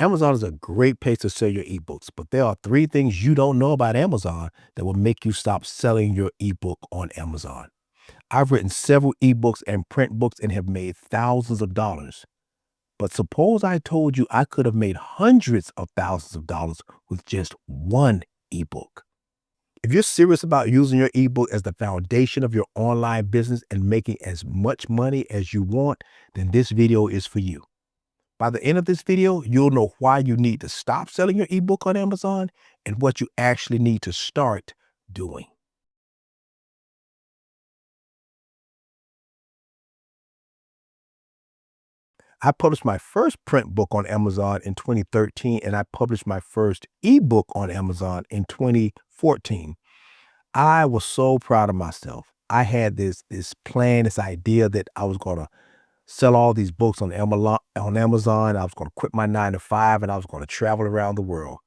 Amazon is a great place to sell your ebooks, but there are three things you don't know about Amazon that will make you stop selling your ebook on Amazon. I've written several ebooks and print books and have made thousands of dollars. But suppose I told you I could have made hundreds of thousands of dollars with just one ebook. If you're serious about using your ebook as the foundation of your online business and making as much money as you want, then this video is for you. By the end of this video, you'll know why you need to stop selling your ebook on Amazon and what you actually need to start doing. I published my first print book on Amazon in 2013, and I published my first ebook on Amazon in 2014. I was so proud of myself. I had this plan, this idea that I was going to sell all these books on Amazon. I was going to quit my 9 to 5 and I was going to travel around the world.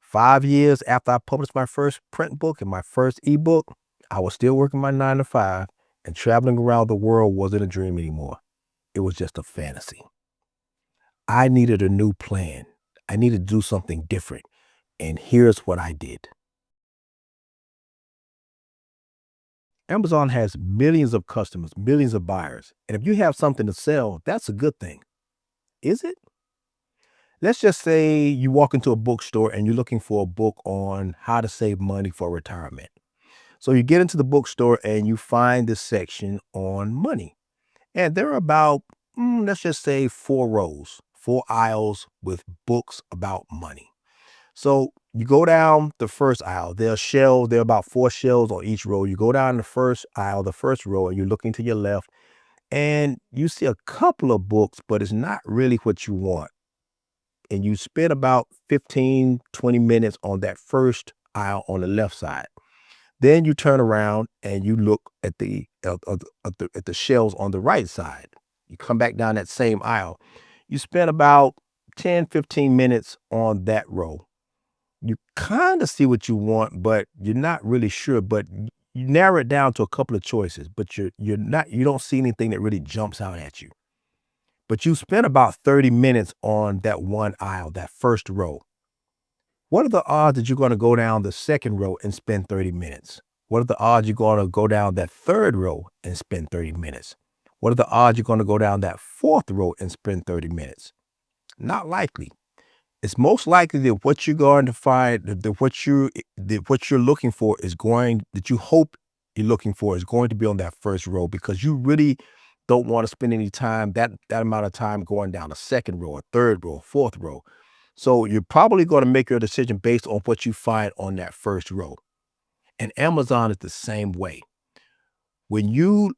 5 years after I published my first print book and my first ebook, I was still working my 9 to 5, and traveling around the world wasn't a dream anymore. It was just a fantasy. I needed a new plan. I needed to do something different. And here's what I did. Amazon has millions of customers, millions of buyers. And if you have something to sell, that's a good thing. Is it? Let's just say you walk into a bookstore and you're looking for a book on how to save money for retirement. So you get into the bookstore and you find this section on money. And there are about, let's just say 4 rows, 4 aisles with books about money. So you go down the first aisle, there are about 4 shelves on each row. You go down the first aisle, the first row, and you're looking to your left, and you see a couple of books, but it's not really what you want. And you spend about 15, 20 minutes on that first aisle on the left side. Then you turn around and you look at the shelves on the right side. You come back down that same aisle. You spend about 10, 15 minutes on that row. You kind of see what you want, but you're not really sure. But you narrow it down to a couple of choices, but you don't see anything that really jumps out at you. But you spent about 30 minutes on that one aisle, that first row. What are the odds that you're going to go down the second row and spend 30 minutes? What are the odds you're going to go down that third row and spend 30 minutes? What are the odds you're going to go down that fourth row and spend 30 minutes? Not likely. It's most likely that what you're going to find, that what you're looking for that you hope you're looking for is going to be on that first row, because you really don't want to spend any time, that amount of time going down a second row, a third row, a fourth row. So you're probably going to make your decision based on what you find on that first row. And Amazon is the same way. When you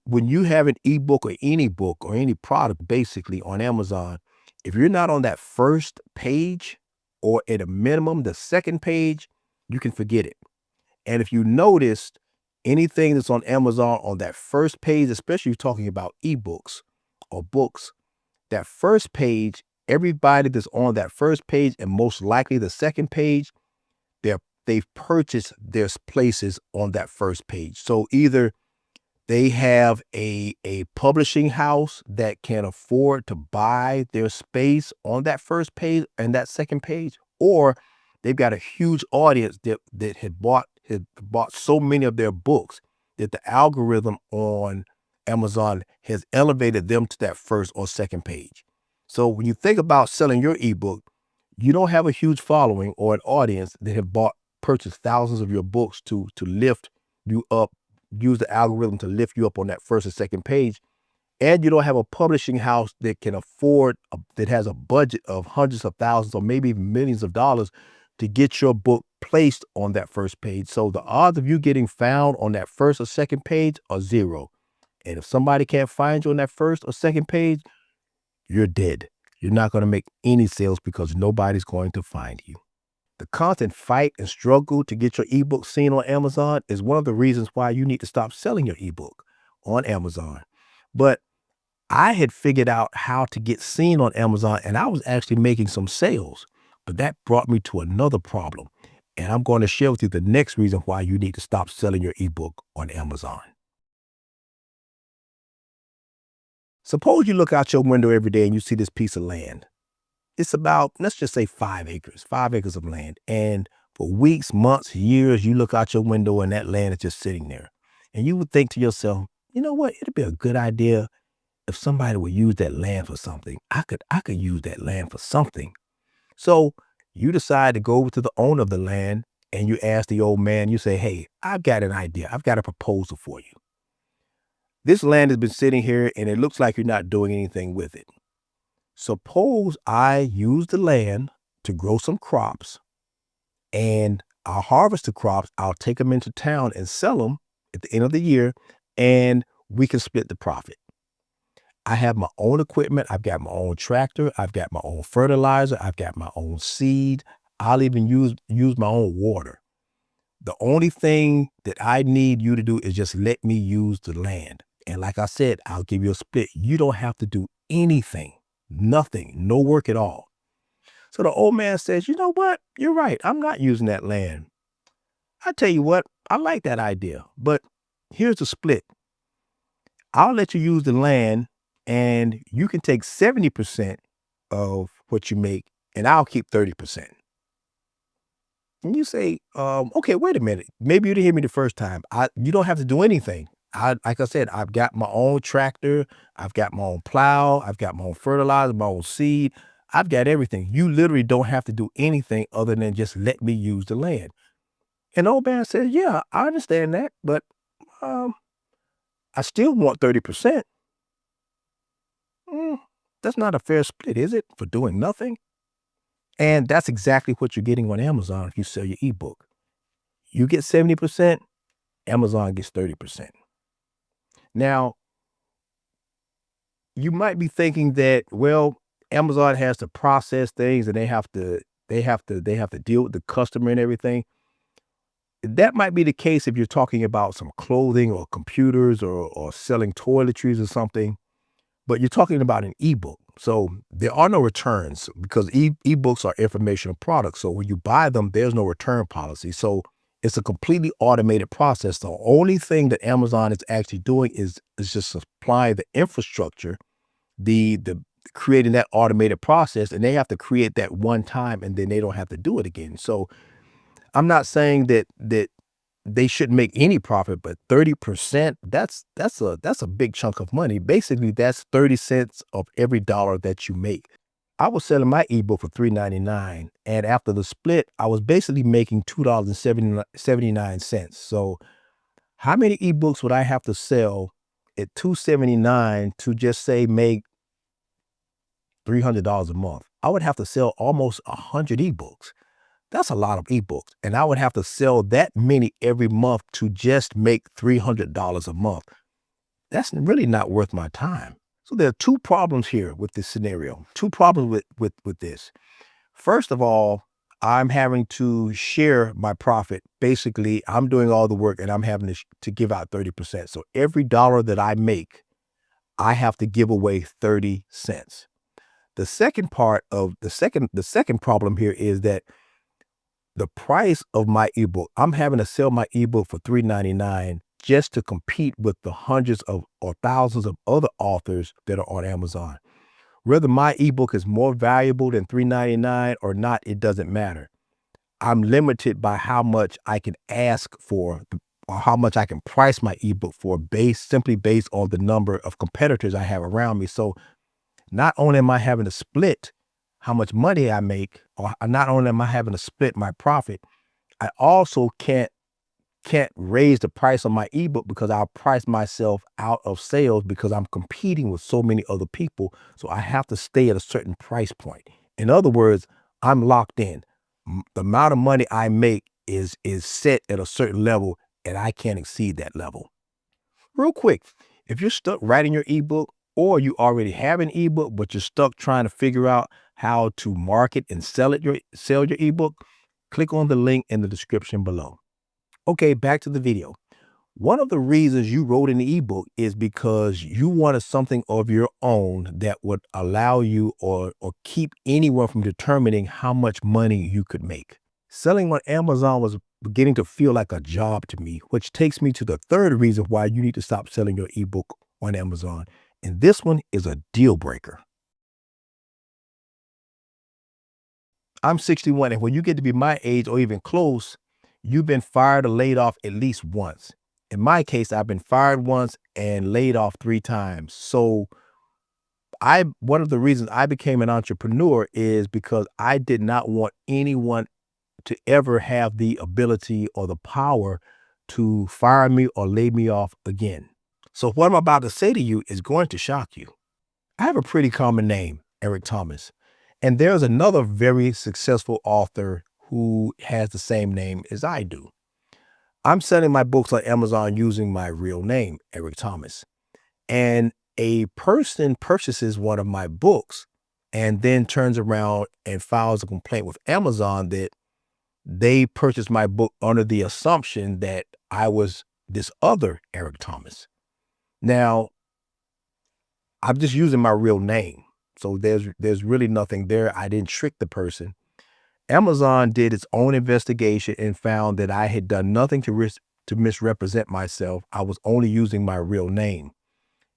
have an ebook or any book or any product basically on Amazon, if you're not on that first page, or at a minimum the second page, you can forget it. And if you noticed, anything that's on Amazon on that first page, especially talking about ebooks or books, that first page, everybody that's on that first page and most likely the second page, they've purchased their places on that first page. So either they have a publishing house that can afford to buy their space on that first page and that second page, or they've got a huge audience that had bought so many of their books that the algorithm on Amazon has elevated them to that first or second page. So when you think about selling your ebook, you don't have a huge following or an audience that have purchased thousands of your books to lift you up, use the algorithm to lift you up on that first or second page. And you don't have a publishing house that can afford, that has a budget of hundreds of thousands or maybe even millions of dollars to get your book placed on that first page. So the odds of you getting found on that first or second page are 0. And if somebody can't find you on that first or second page, you're dead. You're not going to make any sales because nobody's going to find you. The constant fight and struggle to get your ebook seen on Amazon is one of the reasons why you need to stop selling your ebook on Amazon. But I had figured out how to get seen on Amazon, and I was actually making some sales. But that brought me to another problem. And I'm going to share with you the next reason why you need to stop selling your ebook on Amazon. Suppose you look out your window every day and you see this piece of land. it's about, let's just say 5 acres, 5 acres of land. And for weeks, months, years, you look out your window and that land is just sitting there. And you would think to yourself, you know what? It'd be a good idea if somebody would use that land for something. I could use that land for something. So you decide to go over to the owner of the land and you ask the old man, you say, hey, I've got an idea. I've got a proposal for you. This land has been sitting here and it looks like you're not doing anything with it. Suppose I use the land to grow some crops and I'll harvest the crops. I'll take them into town and sell them at the end of the year and we can split the profit. I have my own equipment. I've got my own tractor. I've got my own fertilizer. I've got my own seed. I'll even use my own water. The only thing that I need you to do is just let me use the land. And like I said, I'll give you a split. You don't have to do anything, nothing, no work at all. So the old man says, you know what? You're right. I'm not using that land. I tell you what, I like that idea, but here's the split. I'll let you use the land and you can take 70% of what you make and I'll keep 30%. And you say, okay, wait a minute. Maybe you didn't hear me the first time. You don't have to do anything. Like I said, I've got my own tractor. I've got my own plow. I've got my own fertilizer, my own seed. I've got everything. You literally don't have to do anything other than just let me use the land. And the old man says, yeah, I understand that, but I still want 30%. That's not a fair split, is it, for doing nothing? And that's exactly what you're getting on Amazon if you sell your ebook. You get 70%, Amazon gets 30%. Now, you might be thinking that, well, Amazon has to process things and they have to deal with the customer and everything. That might be the case if you're talking about some clothing or computers or selling toiletries or something, but you're talking about an ebook. So there are no returns because ebooks are informational products. So when you buy them, there's no return policy. So it's a completely automated process. The only thing that Amazon is actually doing is just supplying the infrastructure, the creating that automated process, and they have to create that one time and then they don't have to do it again. So I'm not saying that they shouldn't make any profit, but 30%, that's a big chunk of money. Basically, that's 30 cents of every dollar that you make. I was selling my ebook for $3.99, and after the split, I was basically making $2.79. So how many ebooks would I have to sell at $2.79 to just say make $300 a month? I would have to sell almost 100 ebooks. That's a lot of ebooks. And I would have to sell that many every month to just make $300 a month. That's really not worth my time. So there are two problems here with this scenario, two problems with this. First of all, I'm having to share my profit. Basically, I'm doing all the work and I'm having to give out 30%. So every dollar that I make, I have to give away 30 cents. The second problem here is that the price of my ebook, I'm having to sell my ebook for $3.99 just to compete with the hundreds of or thousands of other authors that are on Amazon. Whether my ebook is more valuable than $3.99 or not, it doesn't matter. I'm limited by how much I can ask for or how much I can price my ebook for simply based on the number of competitors I have around me. So not only am I having to split how much money I make, or not only am I having to split my profit, I also can't raise the price of my ebook because I'll price myself out of sales because I'm competing with so many other people. So I have to stay at a certain price point. In other words, I'm locked in. The amount of money I make is set at a certain level and I can't exceed that level. Real quick, if you're stuck writing your ebook or you already have an ebook, but you're stuck trying to figure out how to market and sell your ebook, click on the link in the description below. Okay, back to the video. One of the reasons you wrote an ebook is because you wanted something of your own that would allow you or keep anyone from determining how much money you could make. Selling on Amazon was beginning to feel like a job to me, which takes me to the third reason why you need to stop selling your ebook on Amazon. And this one is a deal breaker. I'm 61, and when you get to be my age or even close, you've been fired or laid off at least once. In my case, I've been fired once and laid off 3 times. So, I one of the reasons I became an entrepreneur is because I did not want anyone to ever have the ability or the power to fire me or lay me off again. So what I'm about to say to you is going to shock you. I have a pretty common name, Eric Thomas. And there's another very successful author who has the same name as I do. I'm selling my books on Amazon using my real name, Eric Thomas. And a person purchases one of my books and then turns around and files a complaint with Amazon that they purchased my book under the assumption that I was this other Eric Thomas. Now, I'm just using my real name. So there's really nothing there. I didn't trick the person. Amazon did its own investigation and found that I had done nothing to misrepresent myself. I was only using my real name.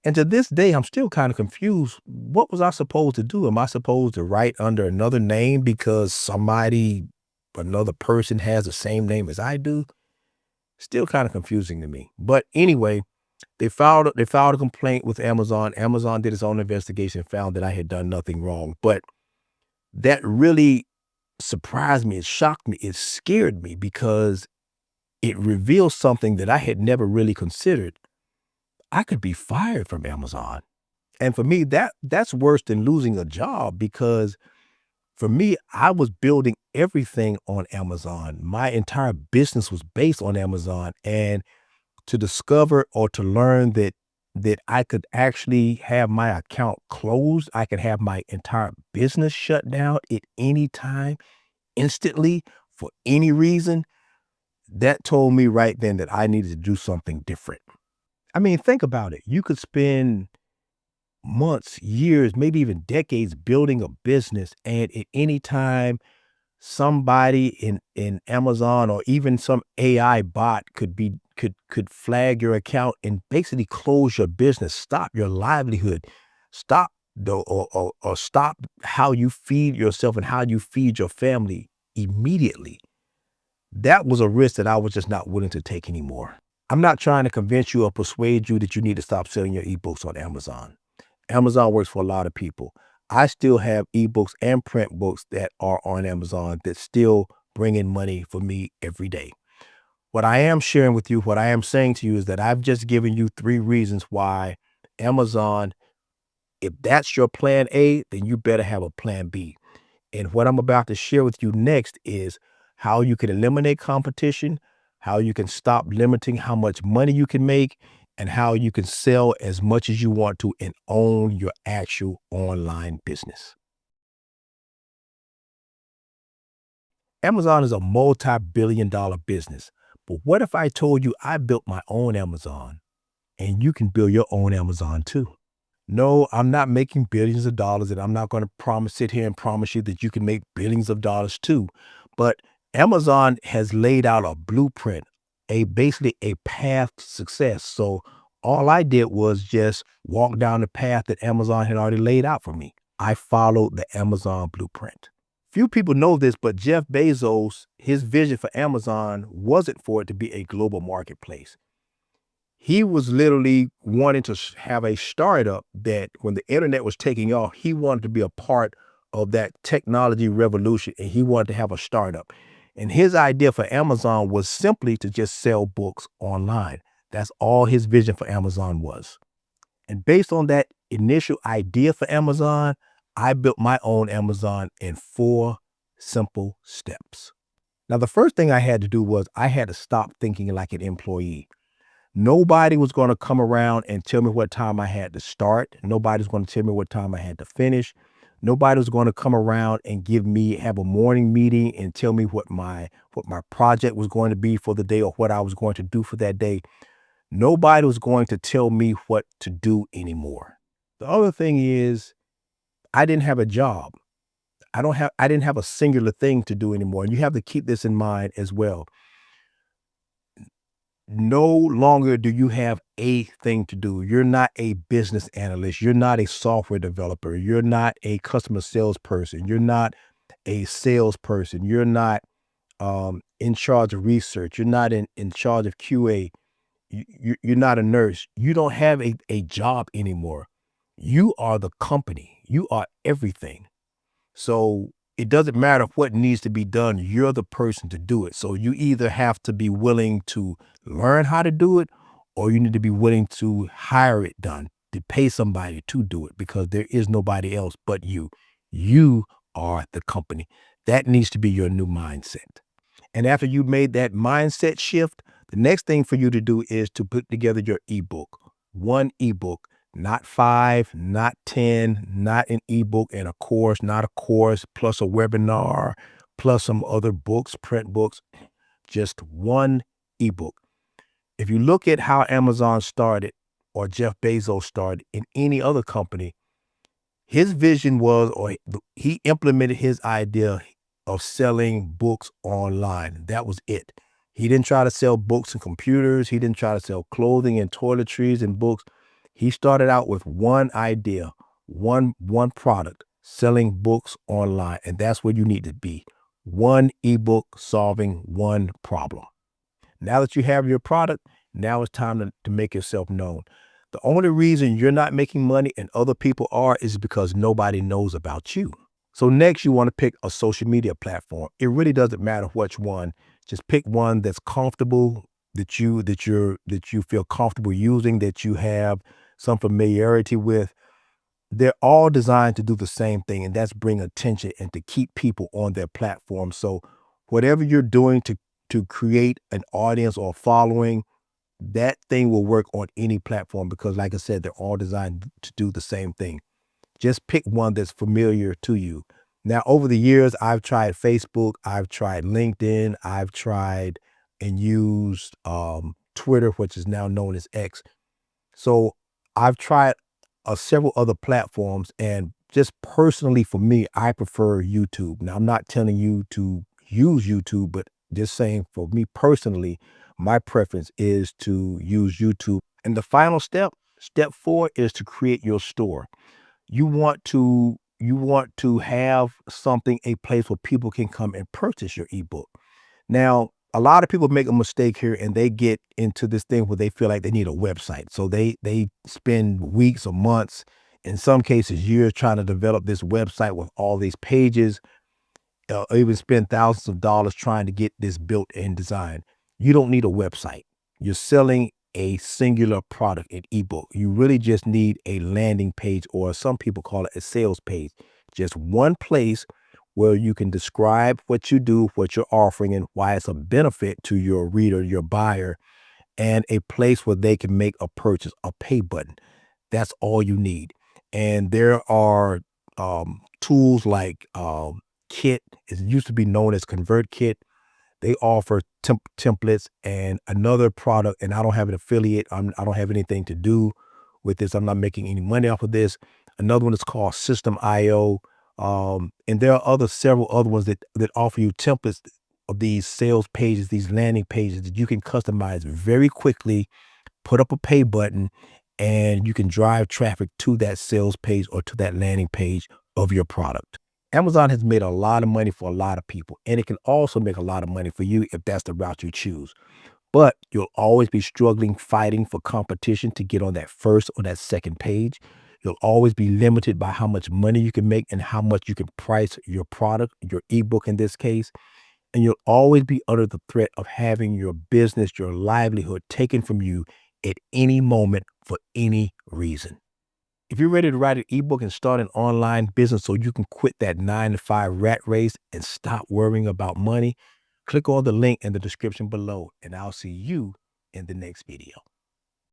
And to this day, I'm still kind of confused. What was I supposed to do? Am I supposed to write under another name because another person has the same name as I do? Still kind of confusing to me. But anyway, they filed a complaint with Amazon. Amazon did its own investigation, found that I had done nothing wrong. But that really surprised me. It shocked me. It scared me because it revealed something that I had never really considered. I could be fired from Amazon. And for me, that's worse than losing a job because for me, I was building everything on Amazon. My entire business was based on Amazon. And to discover or to learn that I could actually have my account closed, I could have my entire business shut down at any time, instantly, for any reason, that told me right then that I needed to do something different. I mean, think about it. You could spend months, years, maybe even decades building a business, and at any time somebody in Amazon or even some AI bot could flag your account and basically close your business, stop your livelihood, stop or stop how you feed yourself and how you feed your family immediately. That was a risk that I was just not willing to take anymore. I'm not trying to convince you or persuade you that you need to stop selling your ebooks on Amazon. Amazon works for a lot of people. I still have ebooks and print books that are on Amazon that still bring in money for me every day. What I am sharing with you, what I am saying to you is that I've just given you 3 reasons why Amazon, if that's your plan A, then you better have a plan B. And what I'm about to share with you next is how you can eliminate competition, how you can stop limiting how much money you can make, and how you can sell as much as you want to and own your actual online business. Amazon is a multi-billion-dollar business. But what if I told you I built my own Amazon and you can build your own Amazon too? No, I'm not making billions of dollars, and I'm not going to sit here and promise you that you can make billions of dollars too. But Amazon has laid out a blueprint, basically a path to success. So all I did was just walk down the path that Amazon had already laid out for me. I followed the Amazon blueprint. Few people know this, but Jeff Bezos, his vision for Amazon wasn't for it to be a global marketplace. He was literally wanting to have a startup that when the internet was taking off, he wanted to be a part of that technology revolution and he wanted to have a startup. And his idea for Amazon was simply to just sell books online. That's all his vision for Amazon was. And based on that initial idea for Amazon, I built my own Amazon in 4 simple steps. Now, the first thing I had to do was I had to stop thinking like an employee. Nobody was going to come around and tell me what time I had to start. Nobody's going to tell me what time I had to finish. Nobody was going to come around and have a morning meeting and tell me what my project was going to be for the day or what I was going to do for that day. Nobody was going to tell me what to do anymore. The other thing is I didn't have a job. I didn't have a singular thing to do anymore. And you have to keep this in mind as well. No longer do you have a thing to do. You're not a business analyst. You're not a software developer. You're not a customer salesperson. You're not a salesperson. You're not in charge of research. You're not in charge of QA. You're not a nurse. You don't have a job anymore. You are the company. You are everything. So it doesn't matter what needs to be done. You're the person to do it. So you either have to be willing to learn how to do it, or you need to be willing to hire it done, to pay somebody to do it, because there is nobody else but you. You are the company. That needs to be your new mindset. And after you made that mindset shift, the next thing for you to do is to put together your ebook. One ebook, not 5, not 10, not an ebook and a course, not a course, plus a webinar, plus some other books, print books, just one ebook. If you look at how Amazon started or Jeff Bezos started in any other company, his vision was, or he implemented his idea of selling books online. That was it. He didn't try to sell books and computers. He didn't try to sell clothing and toiletries and books. He started out with one idea, one product, selling books online. And that's where you need to be. One ebook solving one problem. Now that you have your product, now it's time to make yourself known. The only reason you're not making money and other people are is because nobody knows about you. So next, you want to pick a social media platform. It really doesn't matter which one. Just pick one that's comfortable, that you feel comfortable using, that you have some familiarity with. They're all designed to do the same thing, and that's bring attention and to keep people on their platform. So whatever you're doing to create an audience or following, that thing will work on any platform, because like I said, they're all designed to do the same thing. Just pick one that's familiar to you. Now, over the years, I've tried Facebook, I've tried LinkedIn, I've tried and used Twitter, which is now known as X. So I've tried several other platforms, and just personally for me, I prefer YouTube. Now, I'm not telling you to use YouTube, but just saying for me personally, my preference is to use YouTube. And the final step, step 4, is to create your store. You want to have something, a place where people can come and purchase your ebook. Now, a lot of people make a mistake here, and they get into this thing where they feel like they need a website. So they spend weeks or months, in some cases years, trying to develop this website with all these pages, or even spend thousands of dollars trying to get this built and designed. You don't need a website. You're selling a singular product, an ebook. You really just need a landing page, or some people call it a sales page. Just one place where you can describe what you do, what you're offering, and why it's a benefit to your reader, your buyer, and a place where they can make a purchase, a pay button. That's all you need. And there are tools like Kit. It used to be known as ConvertKit. They offer templates, and another product, and I don't have an affiliate. I don't have anything to do with this. I'm not making any money off of this. Another one is called System.io. And there are several other ones that offer you templates of these sales pages, these landing pages that you can customize very quickly, put up a pay button, and you can drive traffic to that sales page or to that landing page of your product. Amazon has made a lot of money for a lot of people, and it can also make a lot of money for you if that's the route you choose. But you'll always be struggling, fighting for competition to get on that first or that second page. You'll always be limited by how much money you can make and how much you can price your product, your ebook in this case. And you'll always be under the threat of having your business, your livelihood taken from you at any moment for any reason. If you're ready to write an ebook and start an online business so you can quit that 9-to-5 rat race and stop worrying about money, click on the link in the description below, and I'll see you in the next video.